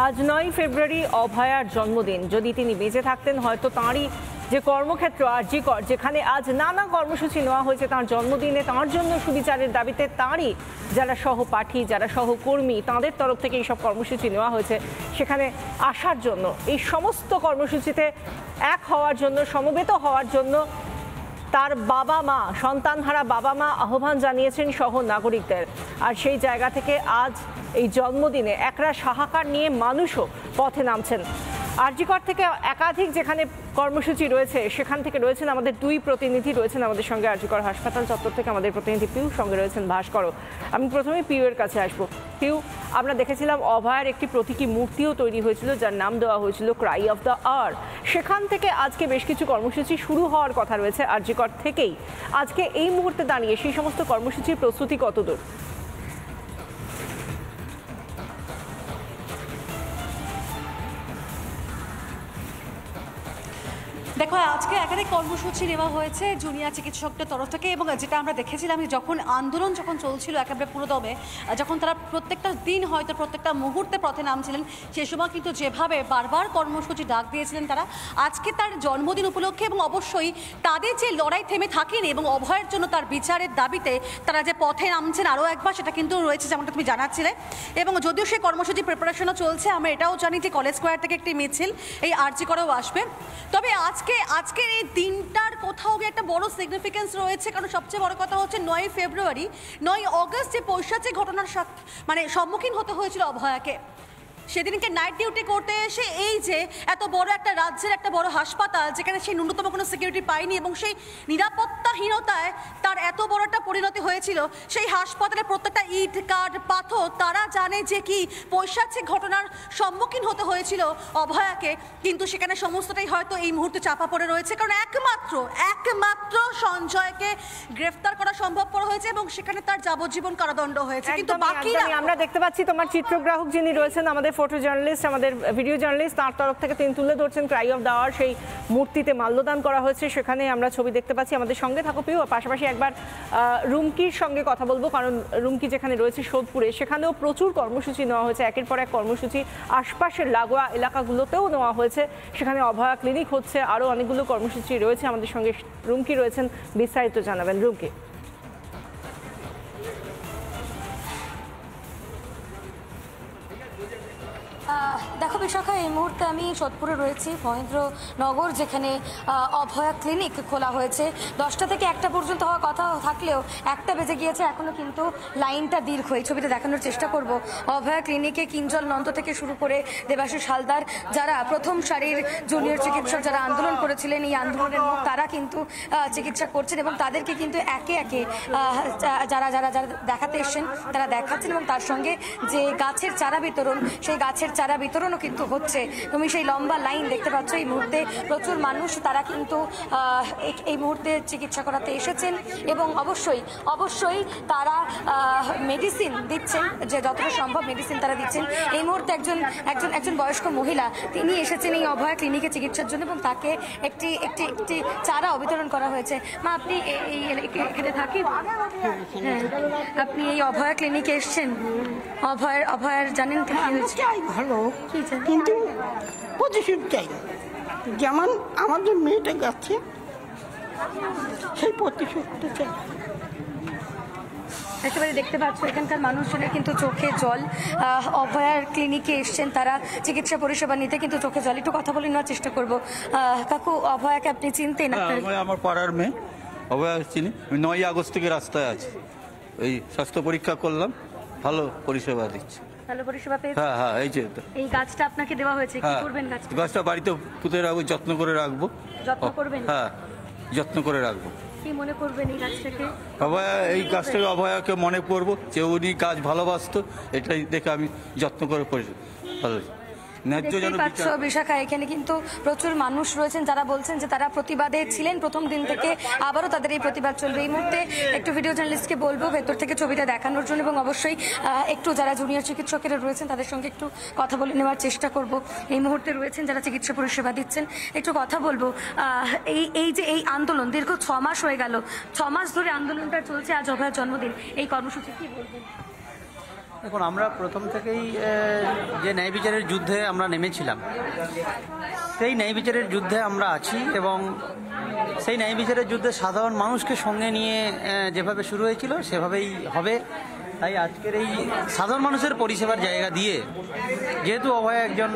আজ 9 ফেব্রুয়ারি অভয়ার জন্মদিন। যদি তিনি বেঁচে থাকতেন হয়তো তাঁরই যে কর্মক্ষেত্র আরজিকর, যেখানে আজ নানা কর্মসূচি নেওয়া হয়েছে তাঁর জন্মদিনে, তাঁর জন্য সুবিচারের দাবিতে তাঁরই যারা সহপাঠী, যারা সহকর্মী, তাঁদের তরফ থেকে এইসব কর্মসূচি নেওয়া হয়েছে, সেখানে আসার জন্য, এই সমস্ত কর্মসূচিতে এক হওয়ার জন্য, সমবেত হওয়ার জন্য তার বাবা মা, সন্তানহারা বাবা মা আহ্বান জানিয়েছেন সহ নাগরিকদের। আর সেই জায়গা থেকে আজ এই জন্মদিনে একরাশ হাহাকার নিয়ে মানুষও পথে নামছেন। আরজিকর থেকে একাধিক যেখানে কর্মসূচি রয়েছে সেখান থেকে রয়েছেন আমাদের দুই প্রতিনিধি, রয়েছেন আমাদের সঙ্গে আরজিকর হাসপাতাল চত্বর থেকে আমাদের প্রতিনিধি পিউ, সঙ্গে রয়েছেন ভাস্করও। আমি প্রথমে পিউয়ের কাছে আসবো। পিউ, আমরা দেখেছিলাম অভয়ার একটি প্রতীকী মূর্তিও তৈরি হয়েছিল যার নাম দেওয়া হয়েছিল ক্রাই অফ দ্য আওয়ার। সেখান থেকে আজকে বেশ কিছু কর্মসূচি শুরু হওয়ার কথা রয়েছে আরজিকর থেকেই। আজকে এই মুহূর্তে দাঁড়িয়ে সেই সমস্ত কর্মসূচির প্রস্তুতি কতদূর? দেখো, আজকে একাধিক কর্মসূচি নেওয়া হয়েছে জুনিয়র চিকিৎসকদের তরফ থেকে, এবং যেটা আমরা দেখেছিলাম যখন আন্দোলন চলছিল একেবারে পুরোদমে, যখন তারা প্রত্যেকটা দিন হয়তো প্রত্যেকটা মুহূর্তে পথে নামছিলেন, সে সময় কিন্তু যেভাবে বারবার কর্মসূচি ডাক দিয়েছিলেন তারা, আজকে তার জন্মদিন উপলক্ষে এবং অবশ্যই তাদের যে লড়াই থেমে থাকেনি এবং অভয়ের জন্য তার বিচারের দাবিতে তারা যে পথে নামছেন আরও একবার, সেটা কিন্তু রয়েছে যেমনটা তুমি জানাচ্ছিলে। এবং যদিও সেই কর্মসূচি প্রিপারেশনও চলছে, আমরা এটাও জানি যে কলেজ স্কোয়ার থেকে একটি মিছিল এই আরজিকরেও আসবে। তবে আজকের এই দিনটার কোথাও গিয়ে একটা বড় সিগনিফিকেন্স রয়েছে, কারণ সবচেয়ে বড় কথা হচ্ছে 9 ফেব্রুয়ারি 9 অগস্ট যে পৈশাচিক ঘটনার সম্মুখীন হতে হয়েছিল অভয়াকে, সেদিনকে নাইট ডিউটি করতে এসে এই যে এত বড় একটা রাজ্যের একটা বড় হাসপাতাল যেখানে সেই ন্যূনতম কোনো সিকিউরিটি পায়নি এবং সেই নিরাপত্তাহীনতায় তার এত বড় একটা পরিণতি হয়েছিল, সেই হাসপাতালের প্রত্যেকটা ইট কাঠ পাথর তারা জানে যে কি পৈশাচিক ঘটনার সম্মুখীন হতে হয়েছিল অভয়াকে, কিন্তু সেখানে সমস্তটাই হয়তো এই মুহূর্তে চাপা পড়ে রয়েছে, কারণ একমাত্র সঞ্জয়কে গ্রেফতার করা সম্ভবপর হয়েছে এবং সেখানে তার যাবজ্জীবন কারাদণ্ড হয়েছে। কিন্তু বাকিরা, আমরা দেখতে পাচ্ছি তোমার চিত্রগ্রাহক যিনি রয়েছেন, আমাদের ফটো জার্নালিস্ট, আমাদের ভিডিও জার্নালিস্ট, তার তরফ থেকে তিনি তুলে ধরছেন ক্রাই অফ দ্য আওয়ার। সেই মূর্তিতে মাল্যদান করা হয়েছে, সেখানে আমরা ছবি দেখতে পাচ্ছি। আমাদের সঙ্গে থাকো পিউ। পাশাপাশি একবার রুমকির সঙ্গে কথা বলবো, কারণ রুমকি যেখানে রয়েছে সোদপুরে, সেখানেও প্রচুর কর্মসূচি নেওয়া হয়েছে, একের পর এক কর্মসূচি আশপাশের লাগোয়া এলাকাগুলোতেও নেওয়া হয়েছে। সেখানে অভয়া ক্লিনিক হচ্ছে, আরও অনেকগুলো কর্মসূচি রয়েছে। আমাদের সঙ্গে রুমকি রয়েছেন, বিস্তারিত জানাবেন রুমকি। দেখো বিশাখা, এই মুহূর্তে আমি সোদপুরে রয়েছি, মহেন্দ্রনগর, যেখানে অভয়া ক্লিনিক খোলা হয়েছে। 10টা থেকে 1টা পর্যন্ত হওয়ার কথা থাকলেও 1টা বেজে গিয়েছে, এখনও কিন্তু লাইনটা দীর্ঘ। এই ছবিটা দেখানোর চেষ্টা করব। অভয়া ক্লিনিকে কিঞ্জল নন্দ থেকে শুরু করে দেবাশিস হালদার, যারা প্রথম সারির জুনিয়র চিকিৎসক, যারা আন্দোলন করেছিলেন, এই আন্দোলনের মুখ তারা কিন্তু চিকিৎসা করছেন এবং তাদেরকে কিন্তু একে একে যারা যারা যারা দেখাতে এসছেন তারা দেখাচ্ছেন, এবং তার সঙ্গে যে গাছের চারা বিতরণ, সেই গাছের চারা বিতরণও কিন্তু হচ্ছে। তুমি সেই লম্বা লাইন দেখতে পাচ্ছ। এই মুহূর্তে প্রচুর মানুষ তারা কিন্তু এই মুহূর্তে চিকিৎসা করাতে এসেছেন এবং অবশ্যই তারা মেডিসিন দিচ্ছেন, যে যতটা সম্ভব মেডিসিন তারা দিচ্ছেন। এই মুহূর্তে একজন বয়স্ক মহিলা, তিনি এসেছেন এই অভয়া ক্লিনিকে চিকিৎসার জন্য এবং তাকে একটি চারা বিতরণ করা হয়েছে। মা, আপনি এখানে থাকেন? হ্যাঁ, আপনি এই অভয়া ক্লিনিকে এসেছেন। অভয়ার জানেন কি হয়েছে? ভালো, কিন্তু প্রতিশোধ চাই, যেমন আমাদের মেয়েটা যাচ্ছে সেই প্রতিশোধটা চাই। একেবারে দেখতে পাচ্ছ এখানকার মানুষজনের কিন্তু চোখে জল। অভয়ার ক্লিনিকে এসছেন তারা চিকিৎসা পরিষেবা নিতে, কিন্তু চোখে জল। একটু কথা বলে নেওয়ার চেষ্টা করব। কাকু, অভয়াকে আপনি চিনতেন? আমার পাড়ার মেয়ে, অভয়া চিনি। আমি 9 আগস্ট থেকে রাস্তায় আছি, এই স্বাস্থ্য পরীক্ষা করলাম, ভালো পরিষেবা দিচ্ছে। ভালো পরিষেবা পেয়েছেন? হ্যাঁ, এই যে এই গাছটা আপনাকে দেওয়া হয়েছে, কি করবেন গাছটা? বাড়িতে পুঁতে রাখবো, যত্ন করে রাখবো। যত্ন করবেন? হ্যাঁ, যত্ন করে রাখবো। কি মনে করবেন এই গাছটাকে? এই গাছটাকে অভয়াকে মনে করবো যে উনি গাছ ভালোবাসতো, এটাই দেখে আমি যত্ন করে ভালো। বিশাখা, এখানে কিন্তু প্রচুর মানুষ রয়েছেন যারা বলছেন যে তারা প্রতিবাদে ছিলেন প্রথম দিন থেকে, আবারও তাদের এই প্রতিবাদ চলবে। এই মুহূর্তে একটু ভিডিও জার্নালিস্টকে বলবো ভেতর থেকে ছবিটা দেখানোর জন্য, এবং অবশ্যই একটু যারা জুনিয়র চিকিৎসকেরা রয়েছেন তাদের সঙ্গে একটু কথা বলে নেওয়ার চেষ্টা করব। এই মুহূর্তে রয়েছেন যারা চিকিৎসা পরিষেবা দিচ্ছেন, একটু কথা বলবো। এই যে এই আন্দোলন দীর্ঘ 6 মাস হয়ে গেল, 6 মাস ধরে আন্দোলনটা চলছে, আজ অভয়ার জন্মদিন, এই কর্মসূচি কি বলবেন? দেখুন, আমরা প্রথম থেকেই যে ন্যায় বিচারের যুদ্ধে আমরা নেমেছিলাম, সেই ন্যায় বিচারের যুদ্ধে আমরা আছি এবং সেই ন্যায় বিচারের যুদ্ধে সাধারণ মানুষকে সঙ্গে নিয়ে যেভাবে শুরু হয়েছিল সেভাবেই হবে। তাই আজকের এই সাধারণ মানুষের পরিষেবার জায়গা দিয়ে, যেহেতু অভয় একজন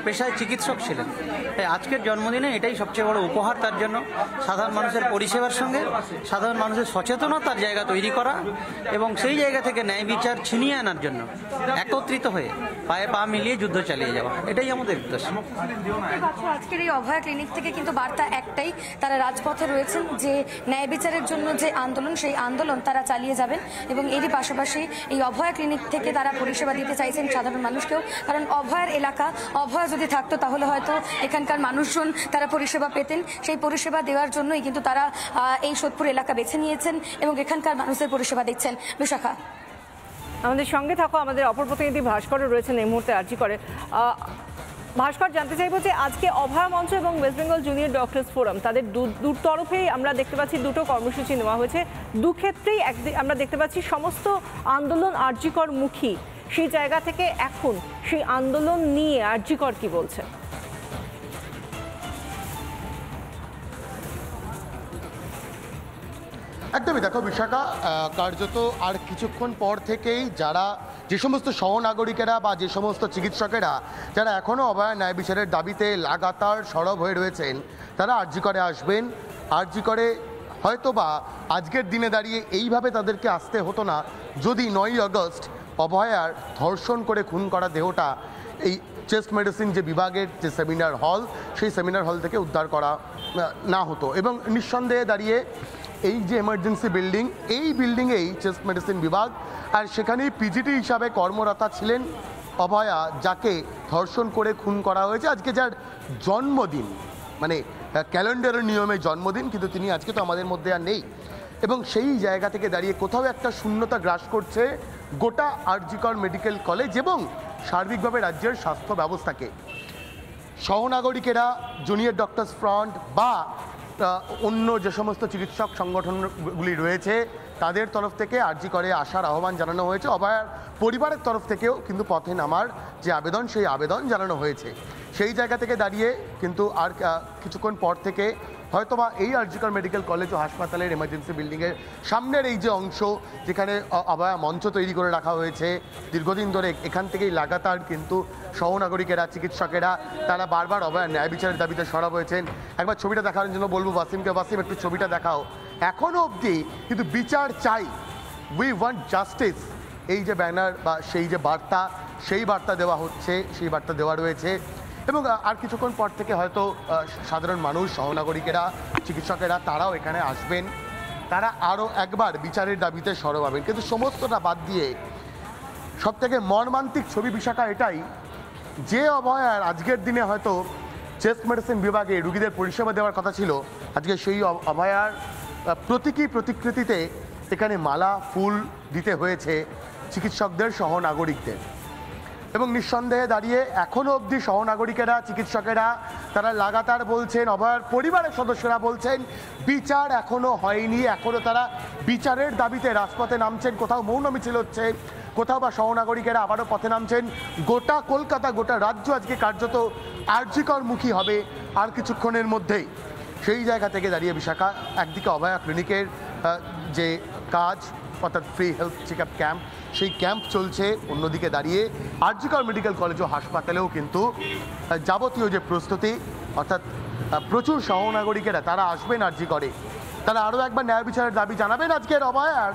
পেশায় চিকিৎসক ছিলেন, তাই আজকের জন্মদিনে এটাই সবচেয়ে বড় উপহার তার জন্য। সাধারণ মানুষের পরিষেবার সঙ্গে সাধারণ মানুষের সচেতনতার জায়গা তৈরি করা এবং সেই জায়গা থেকে ন্যায় বিচার ছিনিয়ে আনার জন্য একত্রিত হয়ে পায়ে পা মিলিয়ে যুদ্ধ চালিয়ে যাওয়া, এটাই আমাদের উদ্দেশ্য। আজকের এই অভয়া ক্লিনিক থেকে কিন্তু বার্তা একটাই, তারা রাজপথে রয়েছেন যে ন্যায় বিচারের জন্য যে আন্দোলন, সেই আন্দোলন তারা চালিয়ে যাবেন এবং এরই পাশাপাশি এই অভয়া ক্লিনিক থেকে তারা পরিষেবা দিতে চাইছেন সাধারণ মানুষকেও। কারণ অভয়ার এলাকা, অভয়া যদি থাকতো তাহলে হয়তো এখানকার মানুষজন তারা পরিষেবা পেতেন। সেই পরিষেবা দেওয়ার জন্যই কিন্তু তারা এই সোদপুর এলাকা বেছে নিয়েছেন এবং এখানকার মানুষের পরিষেবা দিচ্ছেন। বিশাখা, আমাদের সঙ্গে থাকো আমাদের অপর প্রতিনিধি ভাস্করও রয়েছেন এই মুহূর্তে আরজি করে। ভাস্কর, জানতে চাইবো যে আজকে অভয়া মঞ্চ এবং West Bengal junior doctors forum, তাদের দু তরফেই আমরা দেখতে পাচ্ছি দুটো কর্মসূচি নেওয়া হয়েছে। দু ক্ষেত্রেই আমরা দেখতে পাচ্ছি সমস্ত আন্দোলন আরজিকর মুখী। সেই জায়গা থেকে এখন সেই আন্দোলন নিয়ে আরজিকর কি বলছে? একদমই, দেখো বিশাখা, কার্যত আর কিছুক্ষণ পর থেকেই যে সমস্ত সহনাগরিকেরা বা যে সমস্ত চিকিৎসকেরা যারা এখনও অভয়া ন্যায় বিচারের দাবিতে লাগাতার সরব হয়ে রয়েছেন, তারা আরজি করে আসবেন। আরজি করে হয়তো বা আজকের দিনে দাঁড়িয়ে এইভাবে তাদেরকে আসতে হতো না যদি 9ই আগস্ট অভয়ার ধর্ষণ করে খুন করা দেহটা এই চেস্ট মেডিসিন যে বিভাগের যে সেমিনার হল, সেই সেমিনার হল থেকে উদ্ধার করা না হতো। এবং নিঃসন্দেহে দাঁড়িয়ে এই যে এমার্জেন্সি বিল্ডিং, এই বিল্ডিংয়েই চেস্ট মেডিসিন বিভাগ, আর সেখানেই পিজিটি হিসাবে কর্মরতা ছিলেন অভয়া, যাকে ধর্ষণ করে খুন করা হয়েছে। আজকে যার জন্মদিন, মানে ক্যালেন্ডারের নিয়মে জন্মদিন, কিন্তু তিনি আজকে তো আমাদের মধ্যে আর নেই। এবং সেই জায়গা থেকে দাঁড়িয়ে কোথাও একটা শূন্যতা গ্রাস করছে গোটা আরজিকর মেডিকেল কলেজ এবং সার্বিকভাবে রাজ্যের স্বাস্থ্য ব্যবস্থাকে। সহনাগরিকেরা, জুনিয়র ডক্টরস ফ্রন্ট বা অন্য যে সমস্ত চিকিৎসক সংগঠনগুলি রয়েছে, তাদের তরফ থেকে আরজি করে আসার আহ্বান জানানো হয়েছে। অভয়ার পরিবারের তরফ থেকেও কিন্তু পথে নামার যে আবেদন, সেই আবেদন জানানো হয়েছে। সেই জায়গা থেকে দাঁড়িয়ে কিন্তু আর কিছুক্ষণ পর থেকে হয়তোবা এই আরজিকর মেডিকেল কলেজ ও হাসপাতালের এমার্জেন্সি বিল্ডিংয়ের সামনের এই যে অংশ, যেখানে অভয়া মঞ্চ তৈরি করে রাখা হয়েছে দীর্ঘদিন ধরে, এখান থেকেই লাগাতার কিন্তু সহনাগরিকেরা, চিকিৎসকেরা তারা বারবার অভয়া ন্যায় বিচারের দাবিতে সরব হয়েছেন। একবার ছবিটা দেখানোর জন্য বলবো ওয়াসিমকে, ওয়াসিম একটু ছবিটা দেখাও। এখনও অবধি কিন্তু বিচার চাই, উই ওয়ান্ট জাস্টিস, এই যে ব্যানার বা সেই যে বার্তা, সেই বার্তা দেওয়া হচ্ছে, সেই বার্তা দেওয়া রয়েছে। এবং আর কিছুক্ষণ পর থেকে হয়তো সাধারণ মানুষ, সহনাগরিকেরা, চিকিৎসকেরা তারাও এখানে আসবেন, তারা আরও একবার বিচারের দাবিতে সরব হবেন। কিন্তু সমস্তটা বাদ দিয়ে সবথেকে মর্মান্তিক ছবি বিশাখা এটাই, যে অভয়ার আজকের দিনে হয়তো চেস্ট মেডিসিন বিভাগে রুগীদের পরিষেবা দেওয়ার কথা ছিল, আজকে সেই অভয়ার প্রতীকী প্রতিকৃতিতে এখানে মালা, ফুল দিতে হয়েছে চিকিৎসকদের, সহনাগরিকদের। এবং নিঃসন্দেহে দাঁড়িয়ে এখনও অবধি সহনাগরিকেরা, চিকিৎসকেরা তারা লাগাতার বলছেন, অভয়ার পরিবারের সদস্যরা বলছেন বিচার এখনও হয়নি, এখনও তারা বিচারের দাবিতে রাজপথে নামছেন। কোথাও মৌন মিছিল হচ্ছে, কোথাও বা সহনাগরিকেরা আবারও পথে নামছেন। গোটা কলকাতা, গোটা রাজ্য আজকে কার্যত আরজিকরমুখী হবে আর কিছুক্ষণের মধ্যেই। সেই জায়গা থেকে দাঁড়িয়ে বিশাখা, একদিকে অভয়া ক্লিনিকের যে কাজ, অর্থাৎ free health check up camp, সেই ক্যাম্প চলছে, অন্যদিকে দাঁড়িয়ে আরজিকর মেডিকেল কলেজ ও হাসপাতালেও কিন্তু যাবতীয় যে প্রস্তুতি, অর্থাৎ প্রচুর সহনাগরিকেরা তারা আসবেন আরজি করে, তারা আরও একবার ন্যায় বিচারের দাবি জানাবেন আজকের অভয়ার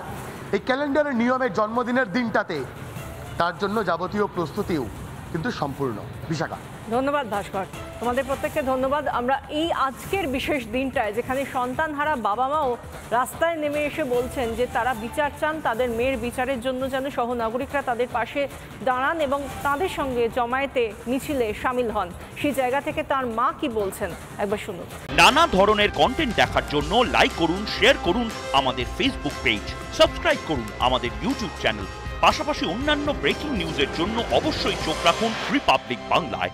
এই ক্যালেন্ডারের নিয়মের জন্মদিনের দিনটাতে। তার জন্য যাবতীয় প্রস্তুতিও কিন্তু সম্পূর্ণ। বিশাখা, ধন্যবাদ ভাস্কর, তোমাদের প্রত্যেককে ধন্যবাদ। আমরা এই আজকের বিশেষ দিনটায় যেখানে সন্তানহারা বাবা মাও রাস্তায় নেমে এসে বলছেন যে তারা বিচার চান, তাদের মেয়ের বিচারের জন্য যেন সহনাগরিকরা তাদের পাশে দাঁড়ান এবং তাদের সঙ্গে জমায়েতে, মিছিলে সামিল হন, সেই জায়গা থেকে তার মা কি বলছেন একবার শুনুন। নানা ধরনের কন্টেন্ট দেখার জন্য লাইক করুন, শেয়ার করুন আমাদের ফেসবুক পেজ, সাবস্ক্রাইব করুন আমাদের ইউটিউব চ্যানেল। পাশাপাশি অন্যান্য ব্রেকিং নিউজের জন্য অবশ্যই চোখ রাখুন রিপাবলিক বাংলায়।